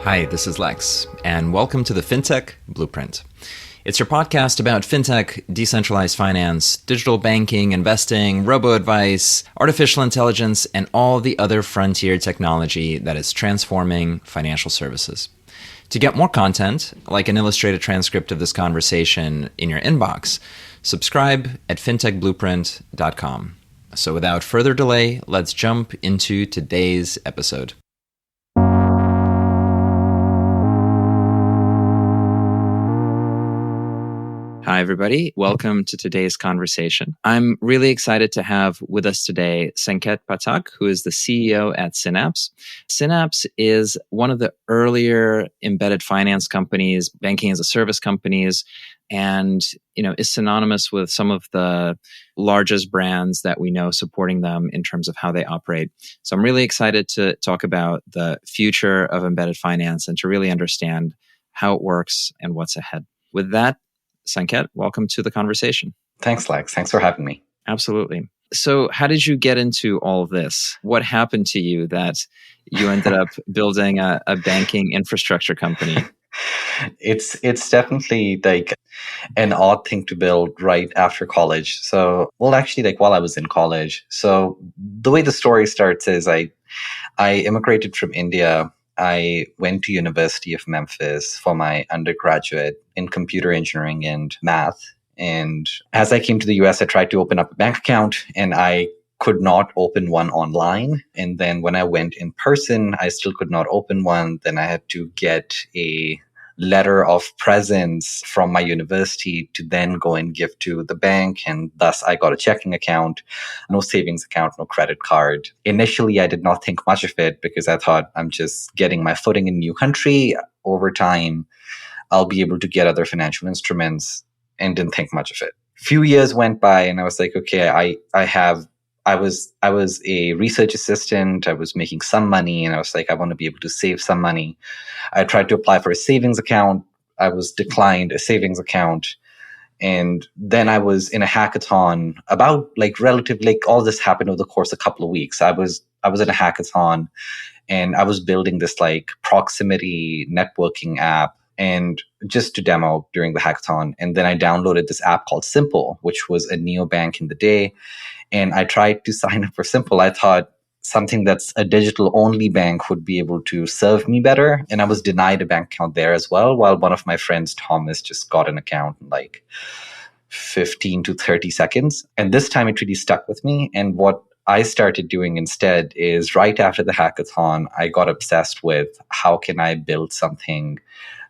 Hi, this is Lex, and welcome to the FinTech Blueprint. It's your podcast about fintech, decentralized finance, digital banking, investing, robo-advice, artificial intelligence, and all the other frontier technology that is transforming financial services. To get more content, like an illustrated transcript of this conversation in your inbox, subscribe at fintechblueprint.com. So without further delay, let's jump into today's episode. Hi, everybody. Welcome to today's conversation. I'm really excited to have with us today Sankaet Pathak, who is the CEO at Synapse. Synapse is one of the earlier embedded finance companies, banking as a service companies, and is synonymous with some of the largest brands that we know supporting them in terms of how they operate. So I'm really excited to talk about the future of embedded finance and to really understand how it works and what's ahead. With that, Sankaet, welcome to the conversation. Thanks, Lex. Thanks for having me. Absolutely. So how did you get into all of this? What happened to you that you ended up building a banking infrastructure company? It's definitely like an odd thing to build right after college. So, while I was in college. So the way the story starts is I immigrated from India. I went to University of Memphis for my undergraduate in computer engineering and math. And as I came to the US, I tried to open up a bank account and I could not open one online. And then when I went in person, I still could not open one. Then I had to get a letter of presence from my university to then go and give to the bank. And thus I got a checking account, no savings account, no credit card. Initially, I did not think much of it because I thought I'm just getting my footing in a new country. Over time, I'll be able to get other financial instruments, and didn't think much of it. Few years went by and I was like, okay, I was a research assistant. I was making some money and I was like, I want to be able to save some money. I tried to apply for a savings account. I was declined a savings account. And then I was in a hackathon about all this happened over the course of a couple of weeks. I was in a hackathon and I was building this proximity networking app and just to demo during the hackathon. And then I downloaded this app called Simple, which was a neobank in the day. And I tried to sign up for Simple. I thought something that's a digital only bank would be able to serve me better. And I was denied a bank account there as well, while one of my friends, Thomas, just got an account in 15 to 30 seconds. And this time it really stuck with me. And what I started doing instead is right after the hackathon, I got obsessed with how can I build something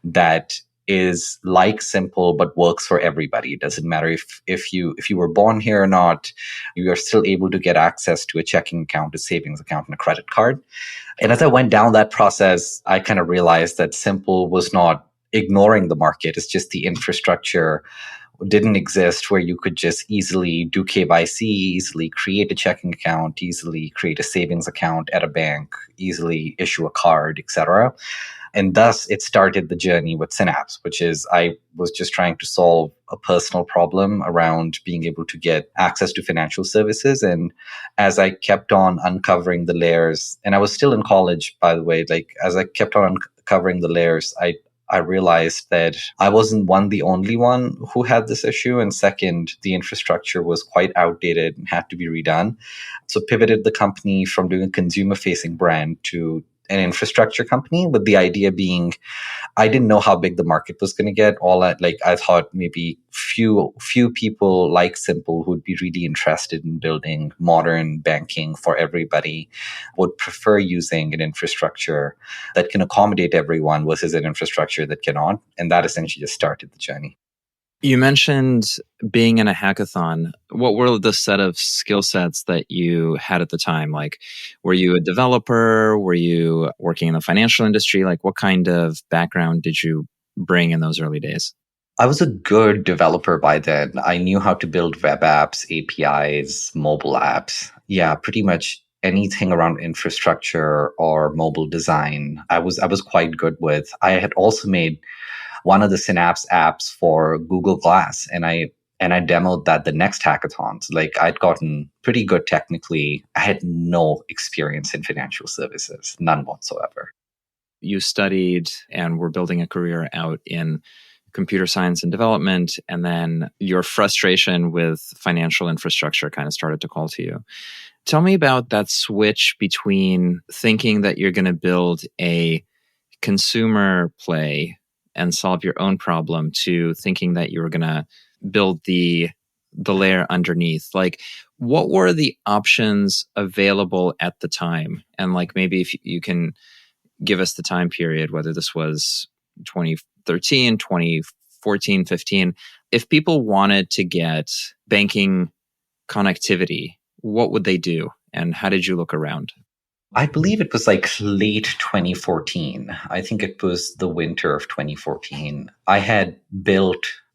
that is like Simple but works for everybody. It doesn't matter if you were born here or not, you are still able to get access to a checking account, a savings account, and a credit card. And as I went down that process, I kind of realized that Simple was not ignoring the market. It's just the infrastructure didn't exist where you could just easily do KYC, easily create a checking account, easily create a savings account at a bank, easily issue a card, etc. And thus it started the journey with Synapse, which is I was just trying to solve a personal problem around being able to get access to financial services. And as I kept on uncovering the layers, and I was still in college, by the way, as I kept on uncovering the layers, I realized that I wasn't the only one who had this issue. And second, the infrastructure was quite outdated and had to be redone. So pivoted the company from doing a consumer facing brand to an infrastructure company, with the idea being I didn't know how big the market was going to get. I thought maybe few people like Simple who'd be really interested in building modern banking for everybody would prefer using an infrastructure that can accommodate everyone versus an infrastructure that cannot. And that essentially just started the journey. You mentioned being in a hackathon. What were the set of skill sets that you had at the time? Were you a developer? Were you working in the financial industry? What kind of background did you bring in those early days? I was a good developer by then. I knew how to build web apps, APIs, mobile apps. Yeah, pretty much anything around infrastructure or mobile design. I was quite good with. I had also made one of the Synapse apps for Google Glass, and I demoed that the next hackathons. I'd gotten pretty good technically. I had no experience in financial services, none whatsoever. you studied and were building a career out in computer science and development, and then your frustration with financial infrastructure kind of started to call to you. Tell me about that switch between thinking that you're going to build a consumer play and solve your own problem to thinking that you were going to build the layer underneath. Like, what were the options available at the time? And like, maybe if you can give us the time period, whether this was 2013, 2014, 15, if people wanted to get banking connectivity, what would they do? And how did you look around? I believe it was like late 2014. I think it was the winter of 2014.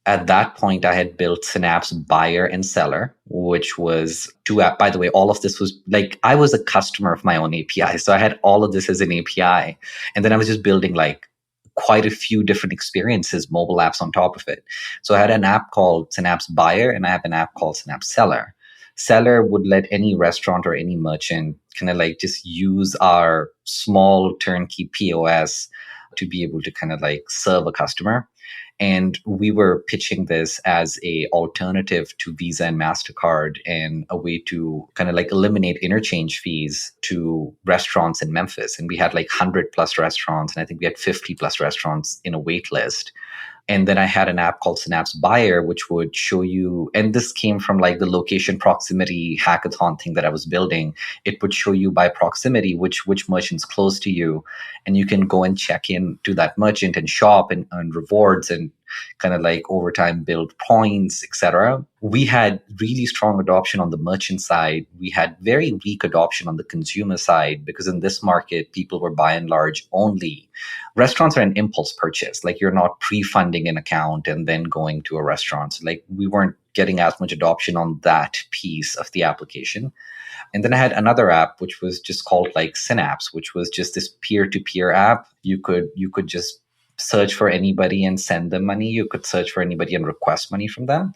At that point, I had built Synapse Buyer and Seller, which was two apps. By the way, all of this was like, I was a customer of my own API. So I had all of this as an API. And then I was just building like quite a few different experiences, mobile apps on top of it. So I had an app called Synapse Buyer and I have an app called Synapse Seller. Seller would let any restaurant or any merchant kind of like just use our small turnkey POS to be able to kind of like serve a customer. And we were pitching this as a alternative to Visa and MasterCard and a way to kind of like eliminate interchange fees to restaurants in Memphis. And we had like 100 plus restaurants. And I think we had 50 plus restaurants in a wait list. And then I had an app called Synapse Buyer, which would show you, and this came from like the location proximity hackathon thing that I was building. It would show you by proximity which merchant's close to you. And you can go and check in to that merchant and shop and earn rewards and kind of like over time build points, etc. We had really strong adoption on the merchant side. We had very weak adoption on the consumer side because in this market, people were by and large only. Restaurants are an impulse purchase. Like you're not pre-funding an account and then going to a restaurant. So like we weren't getting as much adoption on that piece of the application. And then I had another app which was just called like Synapse, which was just this peer-to-peer app. You could just search for anybody and send them money. You could search for anybody and request money from them.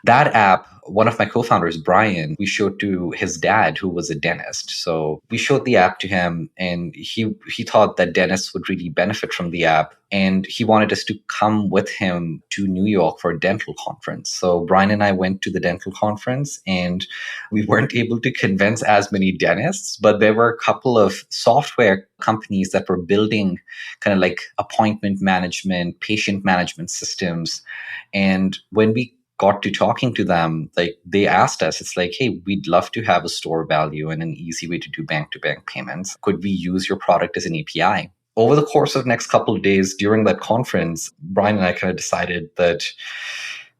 That app, one of my co-founders, Brian, we showed to his dad, who was a dentist. So we showed the app to him and he thought that dentists would really benefit from the app. And he wanted us to come with him to New York for a dental conference. So Brian and I went to the dental conference and we weren't able to convince as many dentists, but there were a couple of software companies that were building kind of like appointment management, patient management systems. And when we got to talking to them, like they asked us, it's like, hey, we'd love to have a store value and an easy way to do bank-to-bank payments. Could we use your product as an API? Over the course of the next couple of days during that conference, Brian and I kind of decided that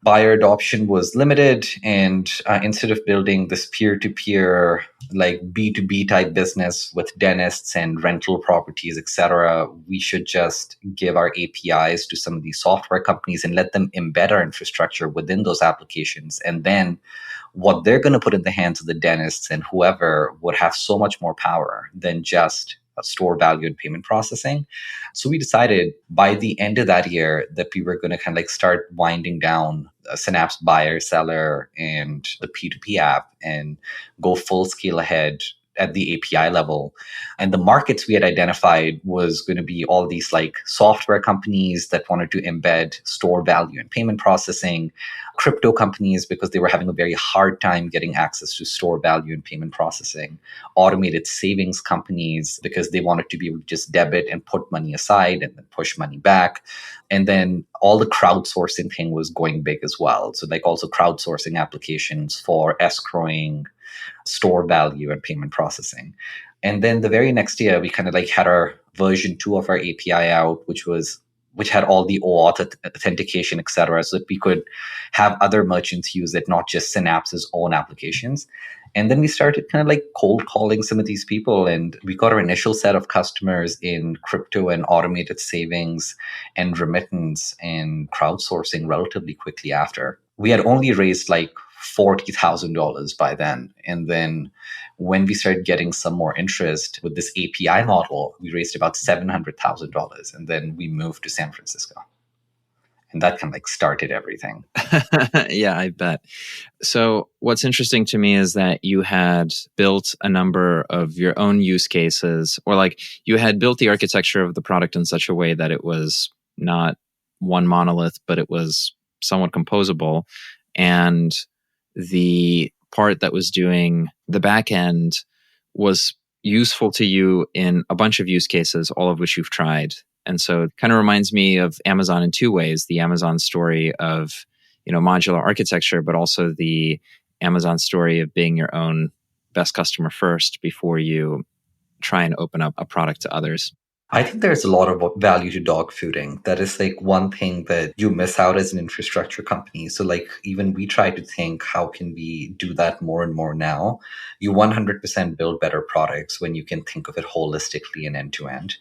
buyer adoption was limited. And instead of building this peer-to-peer, like B2B type business with dentists and rental properties, etc., we should just give our APIs to some of these software companies and let them embed our infrastructure within those applications. And then what they're going to put in the hands of the dentists and whoever would have so much more power than just store value and payment processing. So we decided by the end of that year that we were going to kind of like start winding down Synapse Buyer, Seller, and the P2P app and go full scale ahead at the API level. And the markets we had identified was going to be all these like software companies that wanted to embed store value and payment processing, crypto companies because they were having a very hard time getting access to store value and payment processing, automated savings companies because they wanted to be able to just debit and put money aside and then push money back. And then all the crowdsourcing thing was going big as well. So like also crowdsourcing applications for escrowing, store value and payment processing. And then the very next year, we kind of like had our version 2 of our API out, which had all the OAuth authentication, et cetera, so that we could have other merchants use it, not just Synapse's own applications. And then we started kind of like cold calling some of these people. And we got our initial set of customers in crypto and automated savings and remittance and crowdsourcing relatively quickly after. We had only raised like $40,000 by then. And then when we started getting some more interest with this API model, we raised about $700,000. And then we moved to San Francisco. And that kind of like started everything. Yeah, I bet. So what's interesting to me is that you had built a number of your own use cases, or like you had built the architecture of the product in such a way that it was not one monolith, but it was somewhat composable. And the part that was doing the back end was useful to you in a bunch of use cases, all of which you've tried. And so it kind of reminds me of Amazon in two ways: the Amazon story of, modular architecture, but also the Amazon story of being your own best customer first before you try and open up a product to others. I think there's a lot of value to dog fooding. That is like one thing that you miss out as an infrastructure company. So like even we try to think, how can we do that more and more now? You 100% build better products when you can think of it holistically and end to end.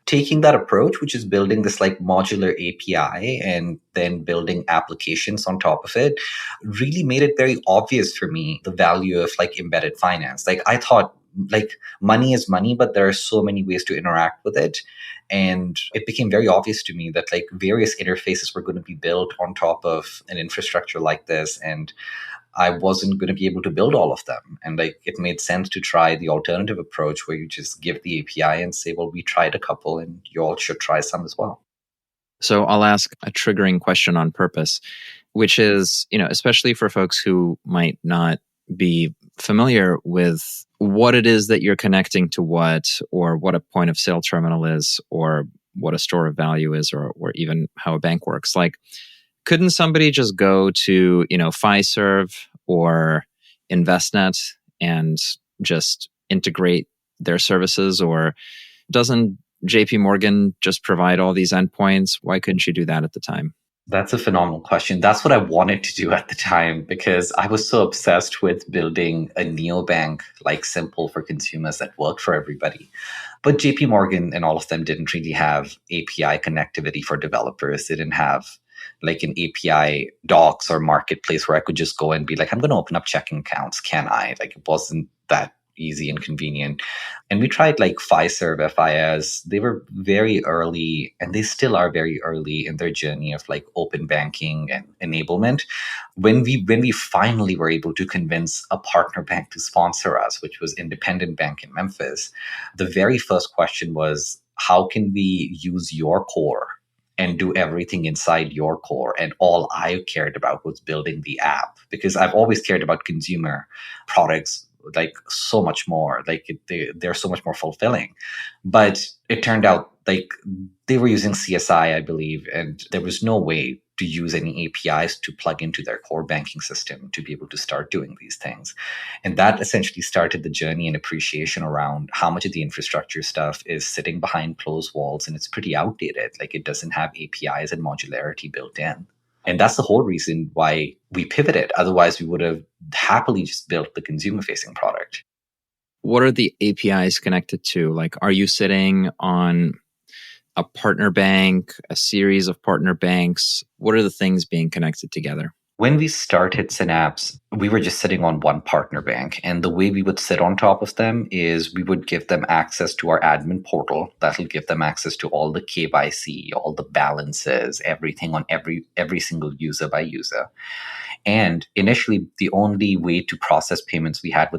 Taking that approach, which is building this like modular API and then building applications on top of it, really made it very obvious for me the value of like embedded finance. Like I thought like money is money, but there are so many ways to interact with it. And it became very obvious to me that like various interfaces were going to be built on top of an infrastructure like this. And I wasn't going to be able to build all of them. And like it made sense to try the alternative approach where you just give the API and say, well, we tried a couple and you all should try some as well. So I'll ask a triggering question on purpose, which is, especially for folks who might not be familiar with what it is that you're connecting to what, or what a point of sale terminal is, or what a store of value is, or even how a bank works. Like, couldn't somebody just go to, Fiserv or InvestNet and just integrate their services? Or doesn't JP Morgan just provide all these endpoints? Why couldn't you do that at the time? That's a phenomenal question. That's what I wanted to do at the time because I was so obsessed with building a neobank like simple for consumers that worked for everybody. But JP Morgan and all of them didn't really have API connectivity for developers. They didn't have like an API docs or marketplace where I could just go and be like, I'm going to open up checking accounts. Can I? Like it wasn't that easy and convenient. And we tried like Fiserv, FIS. They were very early and they still are very early in their journey of like open banking and enablement. When we finally were able to convince a partner bank to sponsor us, which was Independent Bank in Memphis, the very first question was, how can we use your core and do everything inside your core? And all I cared about was building the app because I've always cared about consumer products like so much more, like they're so much more fulfilling. But it turned out like they were using CSI, I believe, and there was no way to use any APIs to plug into their core banking system to be able to start doing these things. And that essentially started the journey and appreciation around how much of the infrastructure stuff is sitting behind closed walls and it's pretty outdated. Like it doesn't have APIs and modularity built in. And that's the whole reason why we pivoted. Otherwise, we would have happily just built the consumer-facing product. What are the APIs connected to? Like, are you sitting on a partner bank, a series of partner banks? What are the things being connected together? When we started Synapse, we were just sitting on one partner bank. And the way we would sit on top of them is we would give them access to our admin portal. That'll give them access to all the KYC, all the balances, everything on every single user by user. And initially, the only way to process payments we had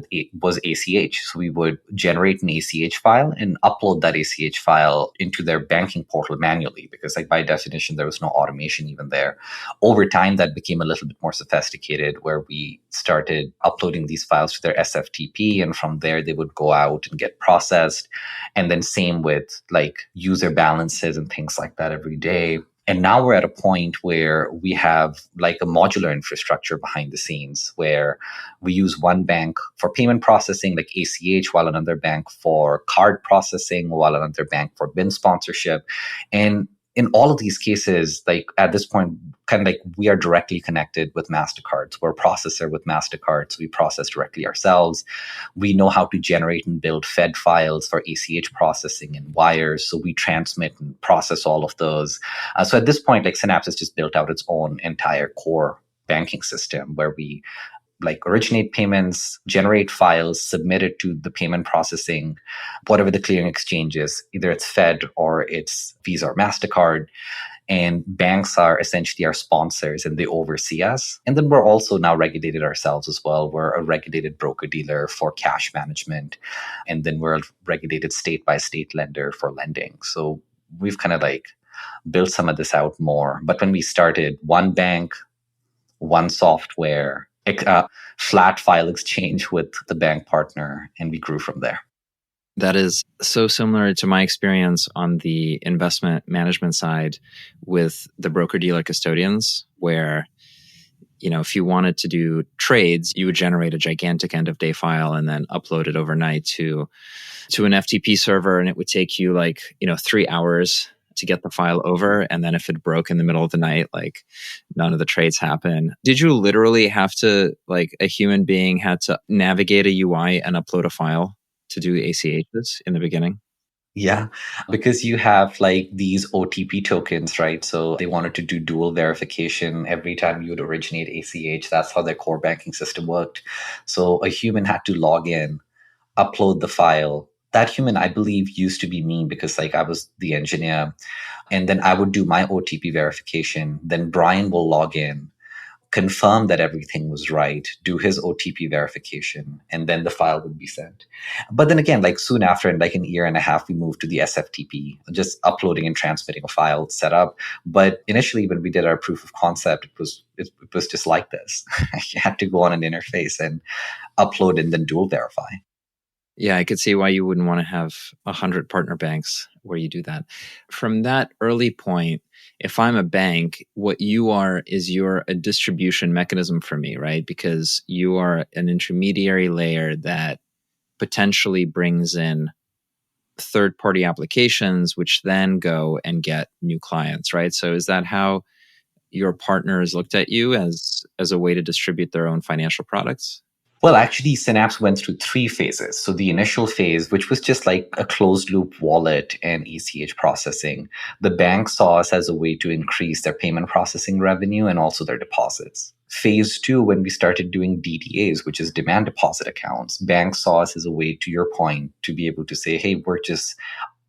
was ACH. So we would generate an ACH file and upload that ACH file into their banking portal manually, because like by definition, there was no automation even there. Over time, that became a little bit more sophisticated, where we started uploading these files to their SFTP. And from there, they would go out and get processed. And then same with like user balances and things like that every day. And now we're at a point where we have like a modular infrastructure behind the scenes where we use one bank for payment processing, like ACH, while another bank for card processing, while another bank for BIN sponsorship. And in all of these cases, like at this point, kind of like we are directly connected with MasterCard. So we're a processor with MasterCard, so we process directly ourselves. We know how to generate and build Fed files for ACH processing and wires. So we transmit and process all of those. So at this point, like Synapse has just built out its own entire core banking system where we like originate payments, generate files, submit it to the payment processing, whatever the clearing exchange is, either it's Fed or it's Visa or MasterCard. And banks are essentially our sponsors and they oversee us. And then we're also now regulated ourselves as well. We're a regulated broker dealer for cash management. And then we're a regulated state by state lender for lending. So we've kind of like built some of this out more. But when we started, one bank, one software, flat file exchange with the bank partner, and we grew from there. That is so similar to my experience on the investment management side with the broker-dealer custodians, where, if you wanted to do trades, you would generate a gigantic end-of-day file and then upload it overnight to an FTP server, and it would take you 3 hours to get the file over. And then if it broke in the middle of the night, none of the trades happen. Did you literally have to, a human being had to navigate a UI and upload a file to do ACHs in the beginning? Yeah, because you have these OTP tokens, right? So they wanted to do dual verification every time you would originate ACH. That's how their core banking system worked. So a human had to log in, upload the file. That human, I believe, used to be me because I was the engineer. And then I would do my OTP verification. Then Brian will log in, confirm that everything was right, do his OTP verification, and then the file would be sent. But then again, soon after, in an year and a half, we moved to the SFTP, just uploading and transmitting a file set up. But initially, when we did our proof of concept, it was just like this. You had to go on an interface and upload and then dual verify. Yeah, I could see why you wouldn't want to have 100 partner banks where you do that. From that early point, if I'm a bank, what you are is you're a distribution mechanism for me, right? Because you are an intermediary layer that potentially brings in third-party applications, which then go and get new clients, right? So is that how your partners looked at you, as a way to distribute their own financial products? Well, actually, Synapse went through 3 phases. So the initial phase, which was just like a closed loop wallet and ACH processing, the bank saw us as a way to increase their payment processing revenue and also their deposits. Phase 2, when we started doing DDAs, which is demand deposit accounts, banks saw us as a way, to your point, to be able to say, hey,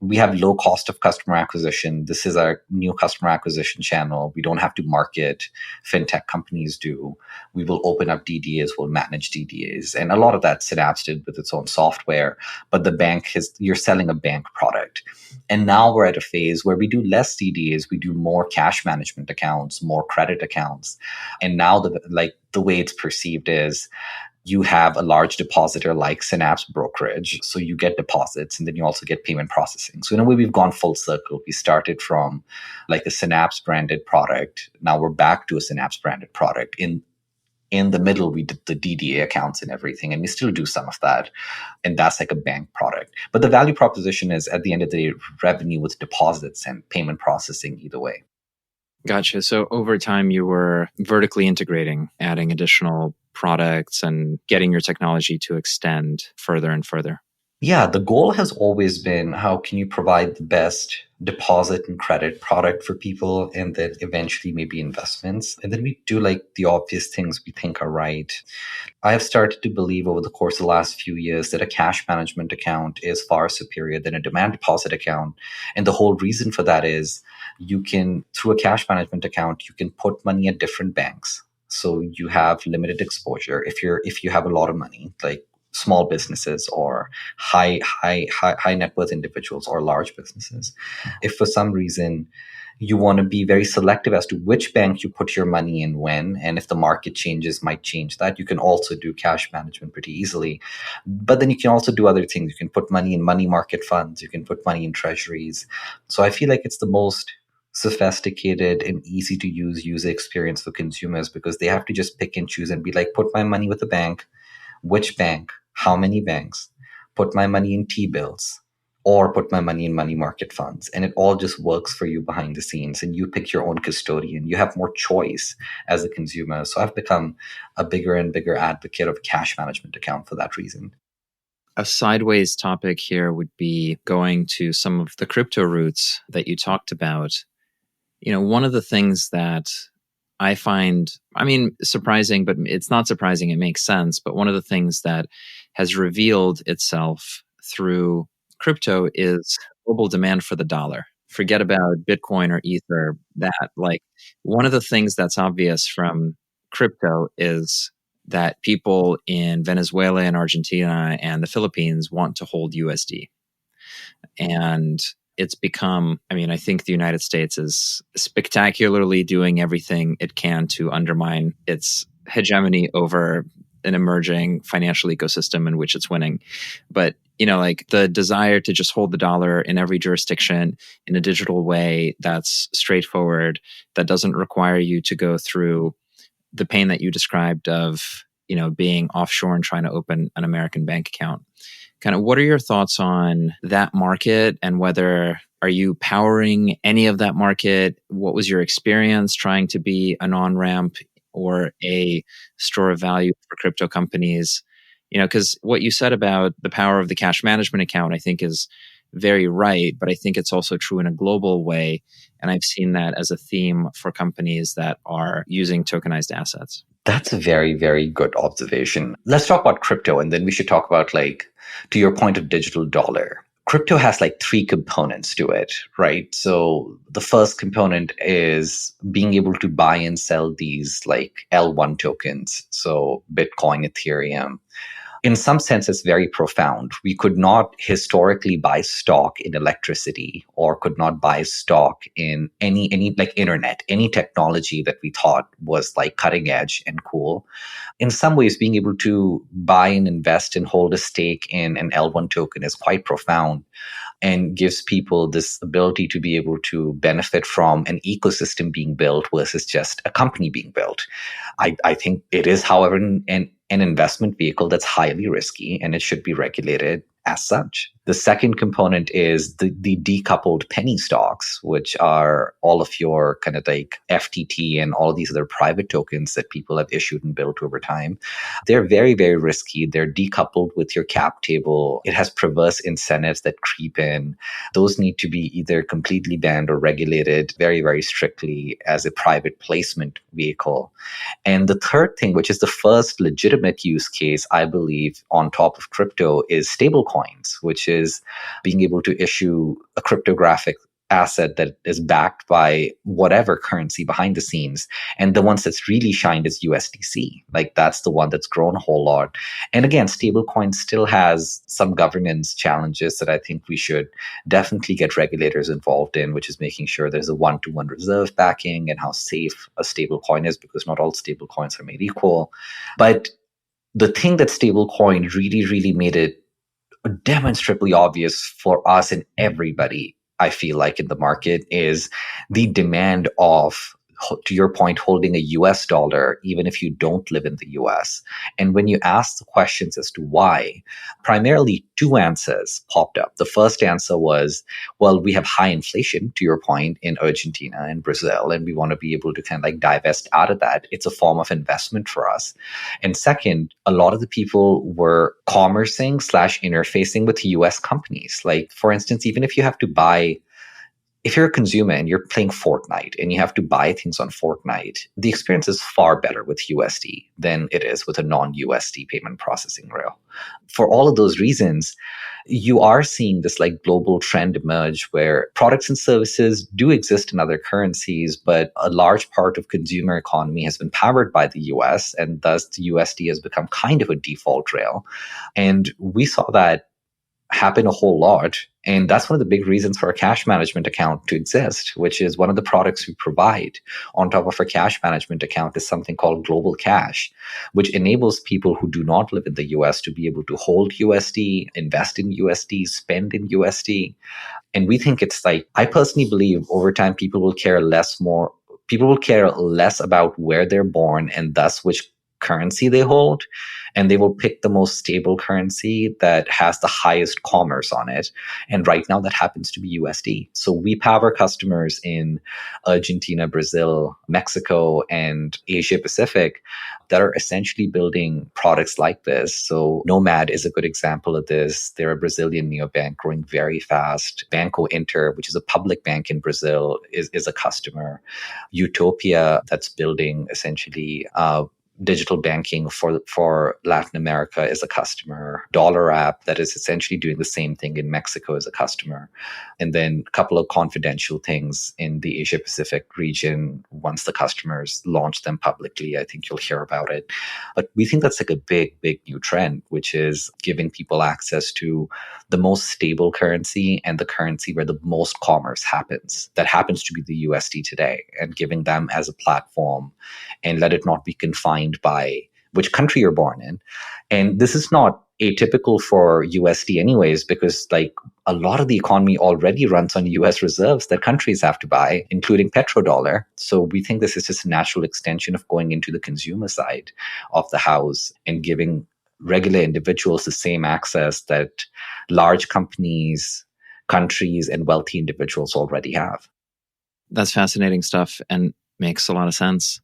we have low cost of customer acquisition. This is our new customer acquisition channel. We don't have to market. FinTech companies do. We will open up DDAs, we'll manage DDAs. And a lot of that Synapse did with its own software. But the bank you're selling a bank product. And now we're at a phase where we do less DDAs. We do more cash management accounts, more credit accounts. And now the way it's perceived is, you have a large depositor like Synapse Brokerage. So you get deposits and then you also get payment processing. So in a way, we've gone full circle. We started from a Synapse branded product. Now we're back to a Synapse branded product. In the middle, we did the DDA accounts and everything, and we still do some of that. And that's like a bank product. But the value proposition is, at the end of the day, revenue with deposits and payment processing either way. Gotcha. So over time, you were vertically integrating, adding additional products and getting your technology to extend further and further. Yeah, the goal has always been, how can you provide the best deposit and credit product for people, and then eventually maybe investments. And then we do the obvious things we think are right. I have started to believe over the course of the last few years that a cash management account is far superior than a demand deposit account. And the whole reason for that is, through a cash management account, you can put money at different banks. So you have limited exposure. If you have a lot of money, like small businesses or high net worth individuals or large businesses, if for some reason you want to be very selective as to which bank you put your money in when, and if the market changes, might change that, you can also do cash management pretty easily. But then you can also do other things. You can put money in money market funds. You can put money in treasuries. So I feel like it's the most sophisticated and easy to use user experience for consumers, because they have to just pick and choose and be like, put my money with a bank. Which bank? How many banks? Put my money in T-bills, or put my money in money market funds. And it all just works for you behind the scenes, and you pick your own custodian. You have more choice as a consumer. So I've become a bigger and bigger advocate of a cash management account for that reason. A sideways topic here would be going to some of the crypto roots that you talked about. One of the things that I find, surprising, but it's not surprising, it makes sense. But one of the things that has revealed itself through crypto is global demand for the dollar. forget about Bitcoin or Ether, that like one of the things that's obvious from crypto is that people in Venezuela and Argentina and the Philippines want to hold USD. And it's become, I mean, I think the United States is spectacularly doing everything it can to undermine its hegemony over an emerging financial ecosystem in which it's winning. But, you know, like the desire to just hold the dollar in every jurisdiction in a digital way that's straightforward, that doesn't require you to go through the pain that you described of, you know, being offshore and trying to open an American bank account. Kind of what are your thoughts on that market, and whether are you powering any of that market? What was your experience trying to be an on-ramp or a store of value for crypto companies? You know, because what you said about the power of the cash management account, I think is very right, but I think it's also true in a global way. And I've seen that as a theme for companies that are using tokenized assets. That's a very, very good observation. Let's talk about crypto, and then we should talk about, like, to your point of digital dollar. Crypto has like three components to it, right? So the first component is being able to buy and sell these like L1 tokens. So Bitcoin, Ethereum. In some sense, it's very profound. We could not historically buy stock in electricity, or could not buy stock in any like internet, any technology that we thought was like cutting edge and cool. In some ways, being able to buy and invest and hold a stake in an L1 token is quite profound, and gives people this ability to be able to benefit from an ecosystem being built versus just a company being built. I think it is, however, an investment vehicle that's highly risky, and it should be regulated as such. The second component is the decoupled penny stocks, which are all of your kind of like FTT and all of these other private tokens that people have issued and built over time. They're very, very risky. They're decoupled with your cap table. It has perverse incentives that creep in. Those need to be either completely banned or regulated very, very strictly as a private placement vehicle. And the third thing, which is the first legitimate use case, I believe, on top of crypto, is stablecoins, which is being able to issue a cryptographic asset that is backed by whatever currency behind the scenes. And the ones that's really shined is USDC. Like that's the one that's grown a whole lot. And again, stablecoin still has some governance challenges that I think we should definitely get regulators involved in, which is making sure there's a one-to-one reserve backing and how safe a stablecoin is, because not all stablecoins are made equal. But the thing that stablecoin really, really made it demonstrably obvious for us and everybody, I feel like, in the market, is the demand of, to your point, holding a US dollar, even if you don't live in the US. And when you ask the questions as to why, primarily two answers popped up. The first answer was, well, we have high inflation, to your point, in Argentina and Brazil, and we want to be able to kind of like divest out of that. It's a form of investment for us. And second, a lot of the people were commercing / interfacing with US companies. Like, for instance, even if you have to buy, if you're a consumer and you're playing Fortnite and you have to buy things on Fortnite, the experience is far better with USD than it is with a non-USD payment processing rail. For all of those reasons, you are seeing this like global trend emerge where products and services do exist in other currencies, but a large part of consumer economy has been powered by the US, and thus the USD has become kind of a default rail. And we saw that happen a whole lot. And that's one of the big reasons for a cash management account to exist, which is one of the products we provide on top of our cash management account is something called Global Cash, which enables people who do not live in the US to be able to hold USD, invest in USD, spend in USD. And we think it's like, I personally believe over time, people will care less about where they're born and thus which currency they hold, and they will pick the most stable currency that has the highest commerce on it. And right now that happens to be USD. So we power customers in Argentina, Brazil, Mexico, and Asia Pacific that are essentially building products like this. So Nomad is a good example of this. They're a Brazilian neobank growing very fast. Banco Inter, which is a public bank in Brazil, is a customer. Utopia, that's building essentially digital banking for Latin America is a customer, dollar app that is essentially doing the same thing in Mexico is a customer, and then a couple of confidential things in the Asia Pacific region. Once the customers launch them publicly, I think you'll hear about it. But we think that's like a big new trend, which is giving people access to the most stable currency and the currency where the most commerce happens. That happens to be the USD today, and giving them as a platform and let it not be confined by which country you're born in. And this is not atypical for USD anyways, because like a lot of the economy already runs on US reserves that countries have to buy, including petrodollar. So we think this is just a natural extension of going into the consumer side of the house and giving regular individuals the same access that large companies, countries, and wealthy individuals already have. That's fascinating stuff and makes a lot of sense.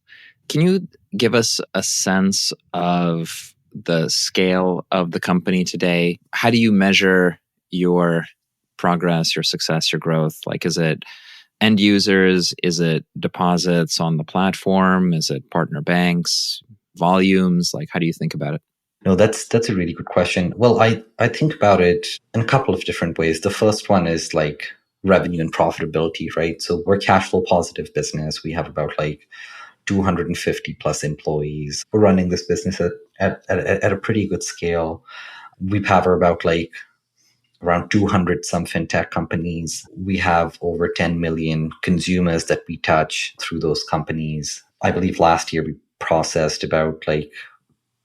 Can you give us a sense of the scale of the company today? How do you measure your progress, your success, your growth? Like, is it end users? Is it deposits on the platform? Is it partner banks, volumes? Like, how do you think about it? No, that's a really good question. Well, I think about it in a couple of different ways. The first one is like revenue and profitability, right? So we're cash flow positive business. We have about like 250 plus employees. We're running this business at a pretty good scale. We power about like around 200 some fintech companies. We have over 10 million consumers that we touch through those companies. I believe last year we processed about like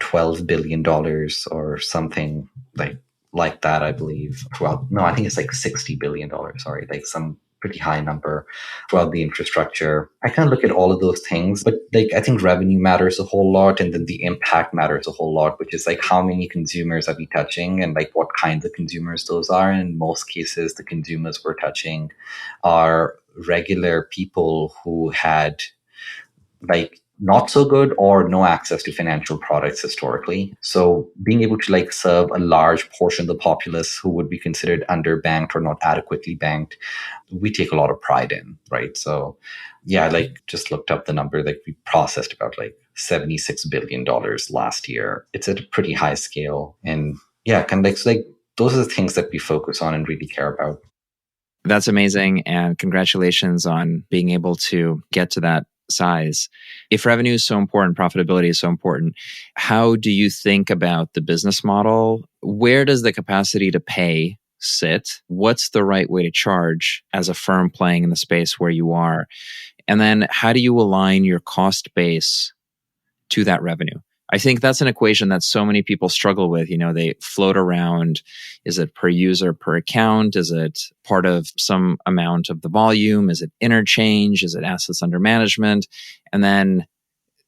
$12 billion or something like that, I believe. I think it's like $60 billion, sorry, like some pretty high number throughout the infrastructure. I kind of look at all of those things, but like I think revenue matters a whole lot, and then the impact matters a whole lot, which is like how many consumers are we touching and like what kinds of consumers those are. And in most cases, the consumers we're touching are regular people who had like not so good or no access to financial products historically. So being able to like serve a large portion of the populace who would be considered underbanked or not adequately banked, we take a lot of pride in, right? So yeah, like just looked up the number, like we processed about like $76 billion last year. It's at a pretty high scale. And yeah, kind of like, so like those are the things that we focus on and really care about. That's amazing. And congratulations on being able to get to that size. If revenue is so important, profitability is so important, how do you think about the business model? Where does the capacity to pay sit? What's the right way to charge as a firm playing in the space where you are? And then how do you align your cost base to that revenue? I think that's an equation that so many people struggle with. You know, they float around. Is it per user, per account? Is it part of some amount of the volume? Is it interchange? Is it assets under management? And then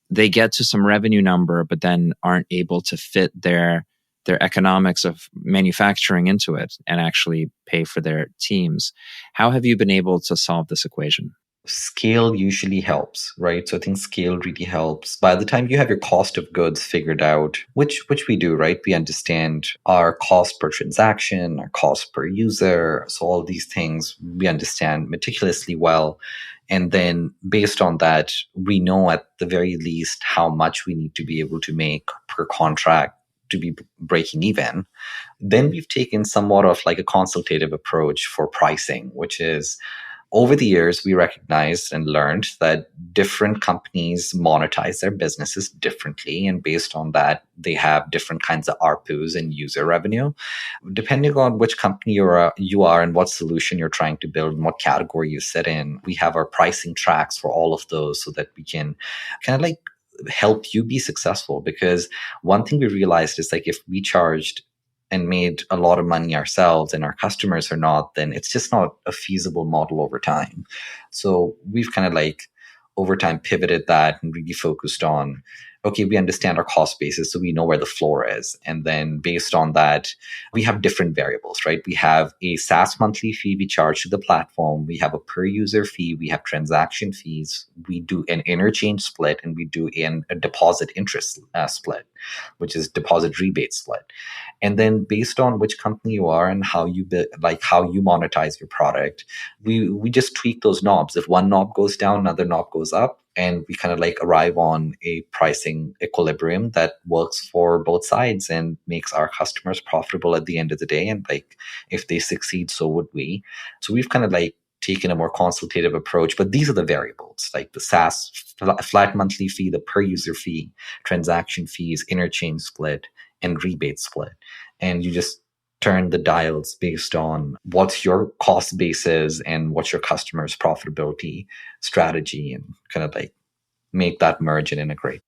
they get to some revenue number, but then aren't able to fit their economics of manufacturing into it and actually pay for their teams. How have you been able to solve this equation? Scale usually helps, right? So I think scale really helps. By the time you have your cost of goods figured out, which we do, right? We understand our cost per transaction, our cost per user. So all these things we understand meticulously well. And then based on that, we know at the very least how much we need to be able to make per contract to be breaking even. Then we've taken somewhat of like a consultative approach for pricing, which is over the years, we recognized and learned that different companies monetize their businesses differently. And based on that, they have different kinds of ARPUs and user revenue. Depending on which company you are and what solution you're trying to build and what category you sit in, we have our pricing tracks for all of those so that we can kind of like help you be successful. Because one thing we realized is like if we charged and made a lot of money ourselves and our customers are not, then it's just not a feasible model over time. So we've kind of like over time pivoted that and really focused on, okay, we understand our cost basis, so we know where the floor is. And then based on that, we have different variables, right? We have a SaaS monthly fee we charge to the platform. We have a per user fee. We have transaction fees. We do an interchange split, and we do a deposit interest split, which is deposit rebate split. And then based on which company you are and how you monetize your product, we just tweak those knobs. If one knob goes down, another knob goes up. and we kind of like arrive on a pricing equilibrium that works for both sides and makes our customers profitable at the end of the day. And like, if they succeed, so would we. So we've kind of like taken a more consultative approach, but these are the variables, like the SaaS flat monthly fee, the per user fee, transaction fees, interchange split, and rebate split. And you just turn the dials based on what's your cost basis and what's your customer's profitability strategy, and kind of like make that merge and integrate.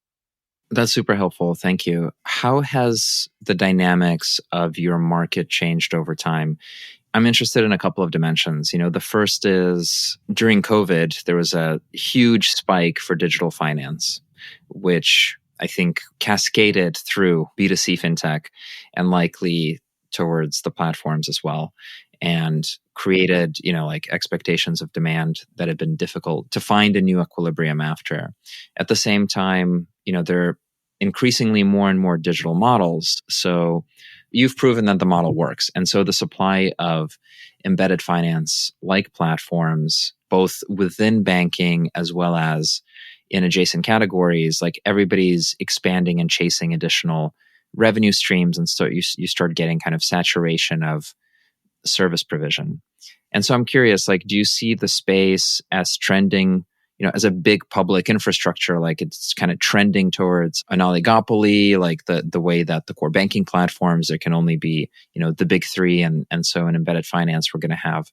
That's super helpful. Thank you. How has the dynamics of your market changed over time? I'm interested in a couple of dimensions. The first is during COVID, there was a huge spike for digital finance, which I think cascaded through B2C FinTech and likely towards the platforms as well, and created, like expectations of demand that had been difficult to find a new equilibrium after. At the same time, there are increasingly more and more digital models. So you've proven that the model works. And so the supply of embedded finance like platforms, both within banking as well as in adjacent categories, like everybody's expanding and chasing additional revenue streams. And so you start getting kind of saturation of service provision. And so I'm curious, like, do you see the space as trending, as a big public infrastructure, like it's kind of trending towards an oligopoly, like the way that the core banking platforms, there can only be, the big three. And so in embedded finance, we're going to have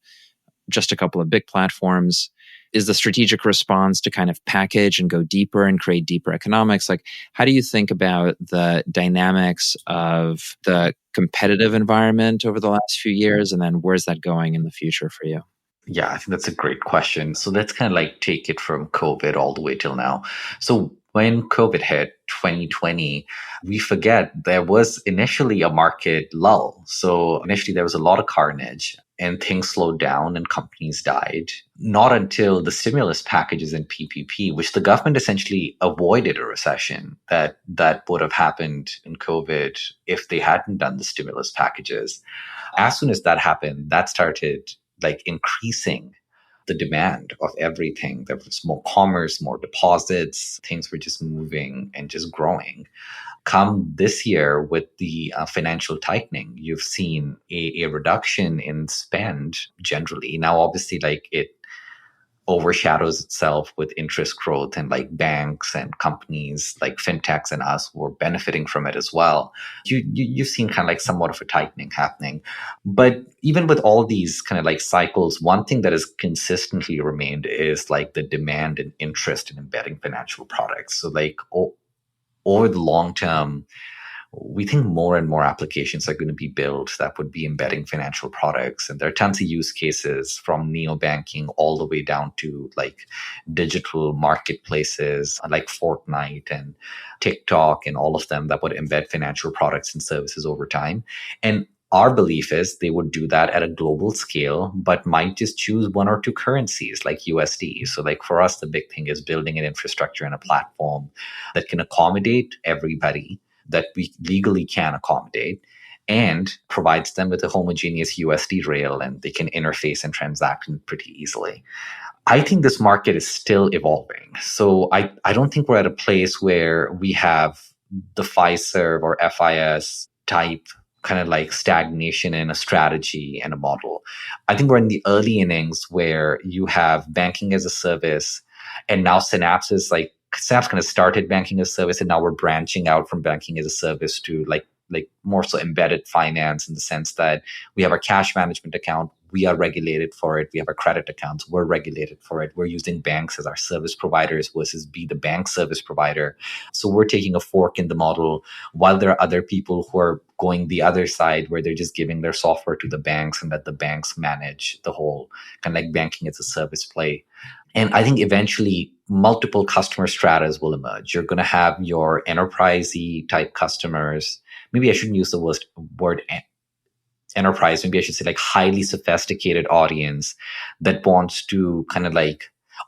just a couple of big platforms. Is the strategic response to kind of package and go deeper and create deeper economics? Like, how do you think about the dynamics of the competitive environment over the last few years? And then where's that going in the future for you? Yeah, I think that's a great question. So let's kind of like take it from COVID all the way till now. So when COVID hit 2020, we forget there was initially a market lull. So initially there was a lot of carnage and things slowed down and companies died. Not until the stimulus packages and PPP, which the government essentially avoided a recession that would have happened in COVID if they hadn't done the stimulus packages. As soon as that happened, that started like increasing the demand of everything. There was more commerce, more deposits, things were just moving and just growing. Come this year with the financial tightening, you've seen a reduction in spend generally. Now, obviously, like it overshadows itself with interest growth, and like banks and companies like fintechs and us were benefiting from it as well. You've seen kind of like somewhat of a tightening happening. But even with all these kind of like cycles, one thing that has consistently remained is like the demand and interest in embedding financial products. So like over the long term, we think more and more applications are going to be built that would be embedding financial products. And there are tons of use cases from neobanking all the way down to like digital marketplaces like Fortnite and TikTok and all of them that would embed financial products and services over time. And our belief is they would do that at a global scale, but might just choose one or two currencies like USD. So like for us, the big thing is building an infrastructure and a platform that can accommodate everybody, that we legally can accommodate, and provides them with a homogeneous USD rail, and they can interface and transact pretty easily. I think this market is still evolving. So I don't think we're at a place where we have the Fiserv or FIS type kind of like stagnation in a strategy and a model. I think we're in the early innings where you have banking as a service, and now Synapse kind of started banking as a service, and now we're branching out from banking as a service to like more so embedded finance, in the sense that we have our cash management account, we are regulated for it. We have our credit accounts, we're regulated for it. We're using banks as our service providers versus be the bank service provider. So we're taking a fork in the model, while there are other people who are going the other side, where they're just giving their software to the banks and let the banks manage the whole kind of like banking as a service play. And I think eventually multiple customer stratas will emerge. You're going to have your enterprise-y type customers. Maybe I shouldn't use the word enterprise. Maybe I should say like highly sophisticated audience that wants to kind of like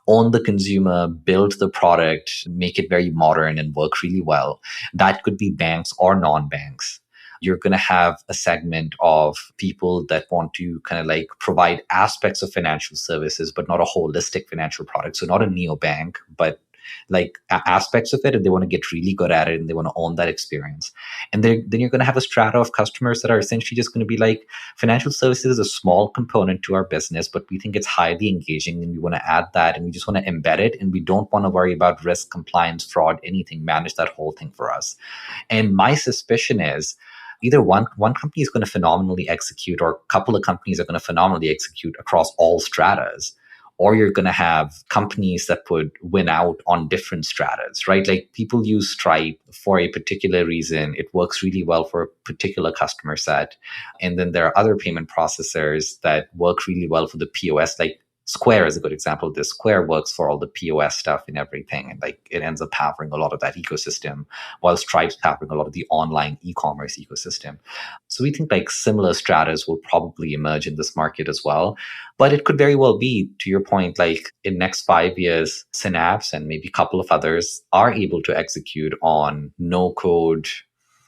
own the consumer, build the product, make it very modern and work really well. That could be banks or non-banks. You're going to have a segment of people that want to kind of like provide aspects of financial services, but not a holistic financial product. So not a neobank, but like aspects of it, and they want to get really good at it, and they want to own that experience. And then you're going to have a strata of customers that are essentially just going to be like, financial services is a small component to our business, but we think it's highly engaging and we want to add that, and we just want to embed it, and we don't want to worry about risk, compliance, fraud, anything, manage that whole thing for us. And my suspicion is either one company is going to phenomenally execute, or a couple of companies are going to phenomenally execute across all stratas, or you're going to have companies that would win out on different stratas, right? Like, people use Stripe for a particular reason. It works really well for a particular customer set. And then there are other payment processors that work really well for the POS. Like, Square is a good example of this. Square works for all the POS stuff and everything. And like, it ends up powering a lot of that ecosystem, while Stripe's powering a lot of the online e-commerce ecosystem. So we think like similar stratas will probably emerge in this market as well. But it could very well be, to your point, like in next 5 years, Synapse and maybe a couple of others are able to execute on no code,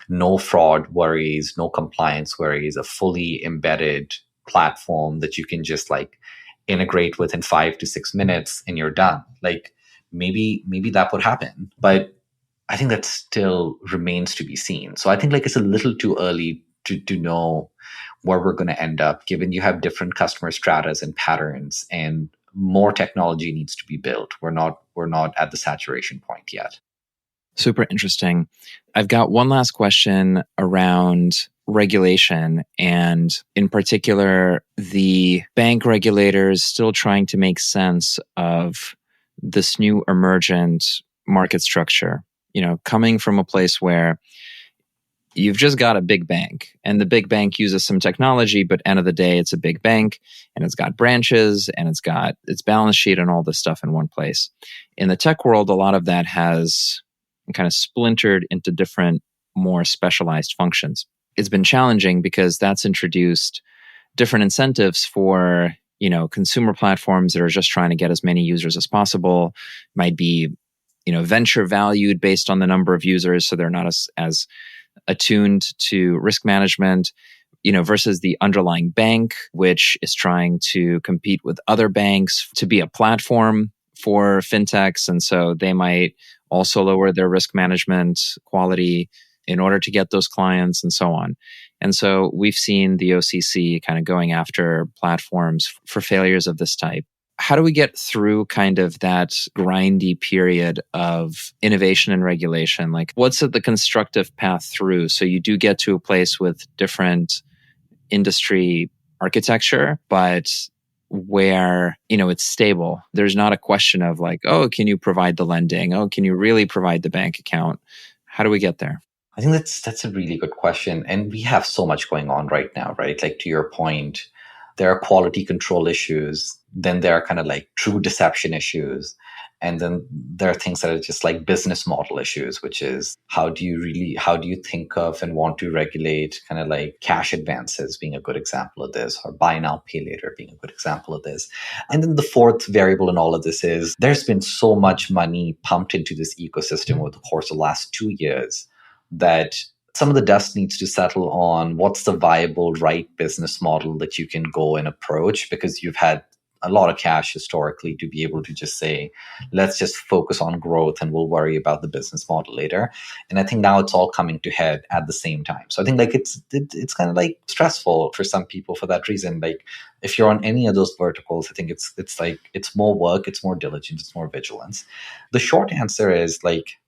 no fraud worries, no compliance worries, a fully embedded platform that you can just like integrate within 5 to 6 minutes and you're done. Like, maybe that would happen, but I think that still remains to be seen. So I think like it's a little too early to know where we're going to end up, given you have different customer stratas and patterns, and more technology needs to be built. We're not at the saturation point yet. Super interesting. I've got one last question around regulation, and in particular, the bank regulators still trying to make sense of this new emergent market structure. Coming from a place where you've just got a big bank, and the big bank uses some technology, but end of the day, it's a big bank, and it's got branches, and it's got its balance sheet and all this stuff in one place. In the tech world, a lot of that has kind of splintered into different, more specialized functions. It's been challenging because that's introduced different incentives for, consumer platforms that are just trying to get as many users as possible. Might be, venture valued based on the number of users, so they're not as attuned to risk management, versus the underlying bank, which is trying to compete with other banks to be a platform for fintechs. And so they might also lower their risk management quality in order to get those clients and so on. And so we've seen the OCC kind of going after platforms for failures of this type. How do we get through kind of that grindy period of innovation and regulation? Like, what's the constructive path through? So you do get to a place with different industry architecture, but where, it's stable. There's not a question of like, oh, can you provide the lending? Oh, can you really provide the bank account? How do we get there? I think that's a really good question. And we have so much going on right now, right? Like, to your point, there are quality control issues. Then there are kind of like true deception issues. And then there are things that are just like business model issues, which is how do you think of and want to regulate kind of like cash advances being a good example of this, or buy now, pay later being a good example of this. And then the fourth variable in all of this is there's been so much money pumped into this ecosystem over the course of the last 2 years that some of the dust needs to settle on what's the viable, right business model that you can go and approach, because you've had a lot of cash historically to be able to just say, let's just focus on growth and we'll worry about the business model later. And I think now it's all coming to head at the same time. So I think like it's kind of like stressful for some people for that reason. Like, if you're on any of those verticals, I think it's like it's more work, it's more diligence, it's more vigilance. The short answer is like,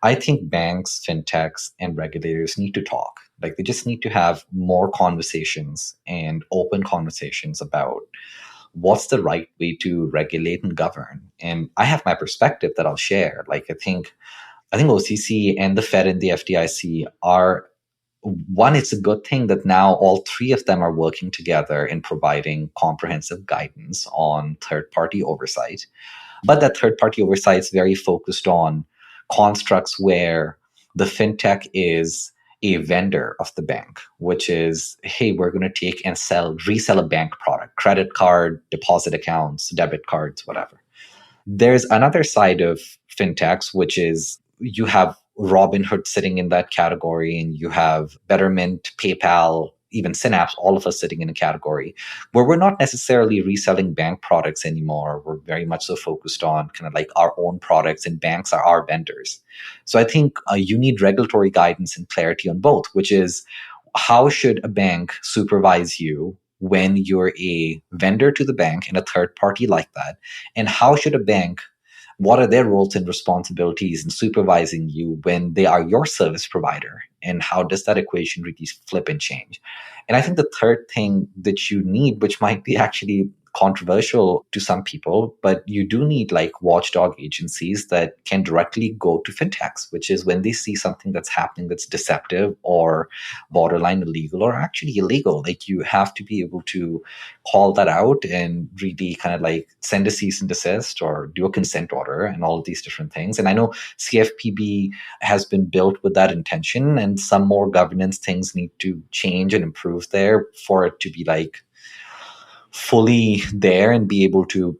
I think banks, fintechs, and regulators need to talk. Like, they just need to have more conversations and open conversations about what's the right way to regulate and govern. And I have my perspective that I'll share. Like, I think OCC and the Fed and the FDIC are, one, it's a good thing that now all three of them are working together in providing comprehensive guidance on third-party oversight. But that third-party oversight is very focused on constructs where the fintech is a vendor of the bank, which is, hey, we're going to take and resell a bank product, credit card, deposit accounts, debit cards, whatever. There's another side of fintechs, which is you have Robinhood sitting in that category, and you have Betterment, PayPal, even Synapse, all of us sitting in a category where we're not necessarily reselling bank products anymore. We're very much so focused on kind of like our own products, and banks are our vendors. So I think you need regulatory guidance and clarity on both, which is how should a bank supervise you when you're a vendor to the bank and a third party like that? And how should a bank, what are their roles and responsibilities in supervising you when they are your service provider? And how does that equation really flip and change? And I think the third thing that you need, which might be actually controversial to some people, but you do need like watchdog agencies that can directly go to fintechs, which is when they see something that's happening that's deceptive or borderline illegal or actually illegal, like you have to be able to call that out and really kind of like send a cease and desist or do a consent order and all of these different things. And I know CFPB has been built with that intention, and some more governance things need to change and improve there for it to be like fully there and be able to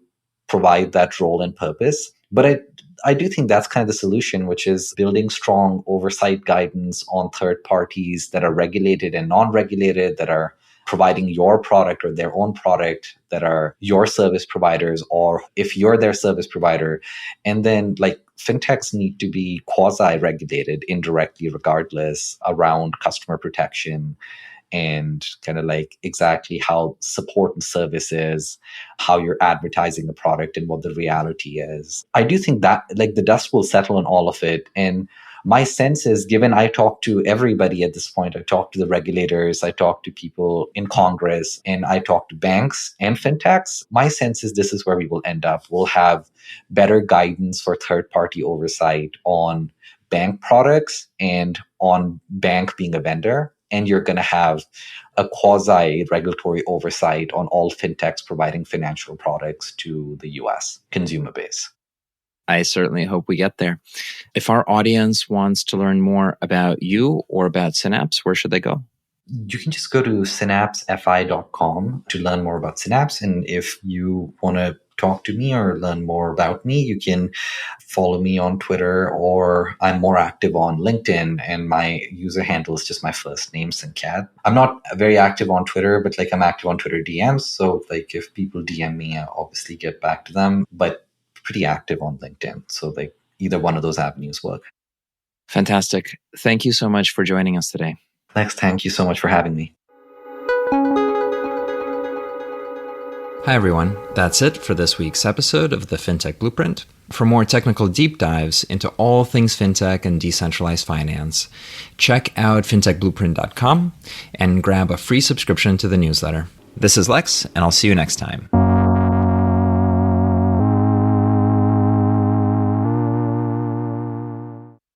provide that role and purpose. But I do think that's kind of the solution, which is building strong oversight guidance on third parties that are regulated and non-regulated, that are providing your product or their own product, that are your service providers, or if you're their service provider. And then like fintechs need to be quasi-regulated indirectly regardless around customer protection and kind of like exactly how support and service is, how you're advertising the product and what the reality is. I do think that like the dust will settle on all of it. And my sense is, given I talk to everybody at this point, I talk to the regulators, I talk to people in Congress, and I talk to banks and fintechs, my sense is this is where we will end up. We'll have better guidance for third-party oversight on bank products and on bank being a vendor. And you're going to have a quasi-regulatory oversight on all fintechs providing financial products to the US consumer base. I certainly hope we get there. If our audience wants to learn more about you or about Synapse, where should they go? You can just go to synapsefi.com to learn more about Synapse. And if you want to talk to me or learn more about me, you can follow me on Twitter, or I'm more active on LinkedIn, and my user handle is just my first name, Sankaet. I'm not very active on Twitter, but like I'm active on Twitter DMs. So like if people DM me, I'll obviously get back to them, but pretty active on LinkedIn. So like either one of those avenues work. Fantastic. Thank you so much for joining us today. Lex, thank you so much for having me. Hi, everyone. That's it for this week's episode of the FinTech Blueprint. For more technical deep dives into all things FinTech and decentralized finance, check out fintechblueprint.com and grab a free subscription to the newsletter. This is Lex, and I'll see you next time.